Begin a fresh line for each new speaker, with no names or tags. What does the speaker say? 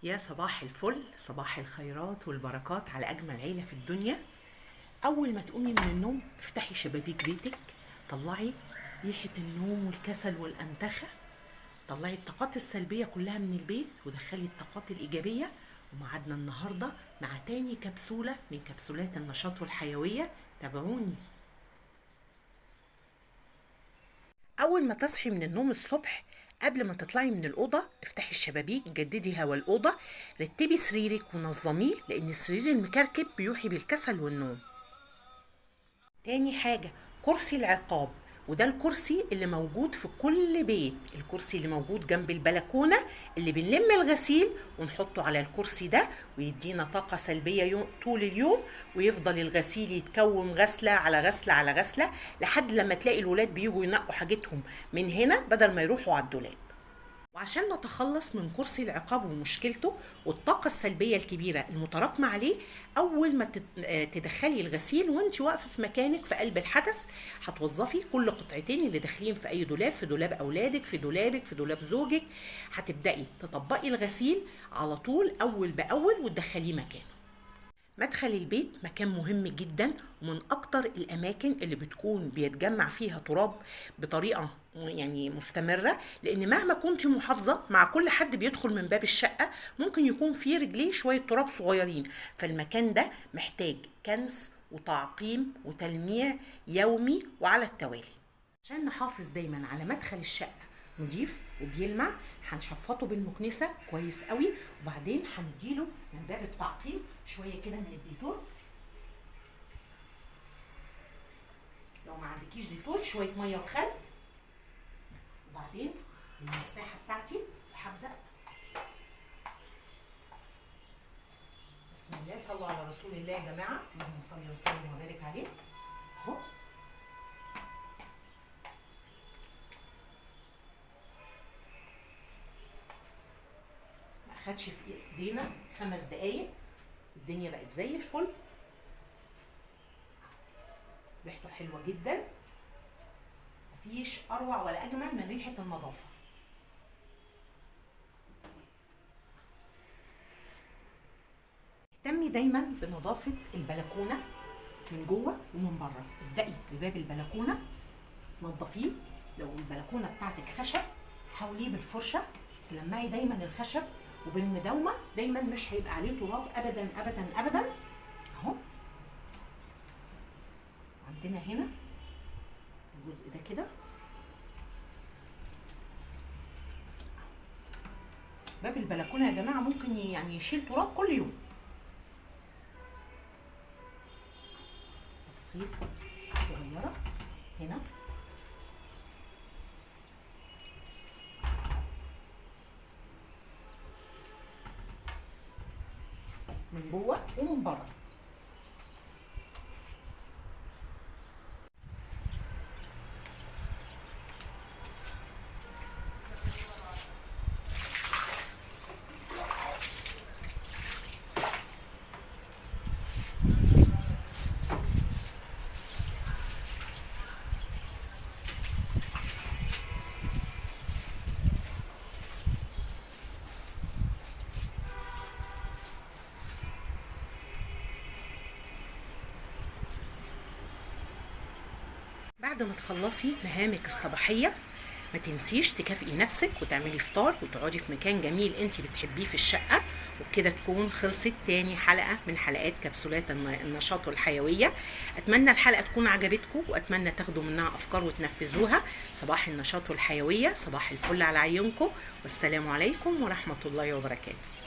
يا صباح الفل، صباح الخيرات والبركات على أجمل عيلة في الدنيا. أول ما تقومي من النوم افتحي شبابيك بيتك، طلعي ريحة النوم والكسل والأنتخة، طلعي الطاقات السلبية كلها من البيت ودخلي الطاقات الإيجابية. ومعادنا النهاردة مع تاني كبسولة من كبسولات النشاط والحيوية. تابعوني. أول ما تصحي من النوم الصبح، قبل ما تطلعي من الأوضة افتحي الشبابيك، جددي هوا الأوضة، رتبي سريرك ونظميه لأن السرير المكركب بيوحي بالكسل والنوم. تاني حاجة، كرسي العقاب، وده الكرسي اللي موجود في كل بيت، الكرسي اللي موجود جنب البلكونة اللي بنلم الغسيل ونحطه على الكرسي ده ويدينا طاقة سلبية طول اليوم، ويفضل الغسيل يتكون غسلة على غسلة على غسلة لحد لما تلاقي الولاد بيجوا ينقوا حاجتهم من هنا بدل ما يروحوا على الدولاب. وعشان نتخلص من كرسي العقاب ومشكلته والطاقة السلبية الكبيرة المتراكمة عليه، أول ما تدخلي الغسيل وانت واقفة في مكانك في قلب الحدث، هتوظفي كل قطعتين اللي داخلين في أي دولاب، في دولاب أولادك، في دولابك، في دولاب زوجك، هتبدأي تطبقي الغسيل على طول أول بأول وتدخليه مكانه. مدخل البيت مكان مهم جدا، ومن اكتر الاماكن اللي بتكون بيتجمع فيها تراب بطريقة مستمرة، لان مهما كنت محافظة مع كل حد بيدخل من باب الشقة ممكن يكون في رجليه شوية تراب صغيرين، فالمكان ده محتاج كنس وتعقيم وتلميع يومي وعلى التوالي. عشان نحافظ دايما على مدخل الشقة نضيف وبيلمع، هنشفطه بالمكنسة كويس قوي، وبعدين هنديله من باب التعقيم شوية كده من الديتول. لو ما عندكيش ديتول شوية مية وخل، وبعدين المساحة بتاعتي هبدأ. بسم الله، صلوا على رسول الله يا جماعة، اللهم صل وسلم وبارك عليه. اهو خدش في ايدينا 5 دقايق، الدنيا بقت زي الفل، ريحته حلوه جدا، مفيش اروع ولا اجمل من ريحه النظافه. اهتمي دايما بنظافه البلكونه من جوه ومن بره، ابدأي بباب البلكونه نظفيه. لو البلكونه بتاعتك خشب حاوليه بالفرشه تلمعي دايما الخشب، وبالمداومه دايما مش هيبقى عليه تراب ابدا ابدا ابدا. اهو عندنا هنا الجزء ده كده، باب البلكونه يا جماعه ممكن يشيل تراب كل يوم. تفاصيل صغيره هنا، من جوه ومن بره. بعد ما تخلصي مهامك الصباحية ما تنسيش تكافئي نفسك وتعملي فطار وتقعدي في مكان جميل انت بتحبيه في الشقة. وبكده تكون خلصت تاني حلقة من حلقات كبسولات النشاط والحيوية. اتمنى الحلقة تكون عجبتكم، واتمنى تاخدوا منها افكار وتنفذوها. صباح النشاط والحيوية، صباح الفل على عيونكم، والسلام عليكم ورحمة الله وبركاته.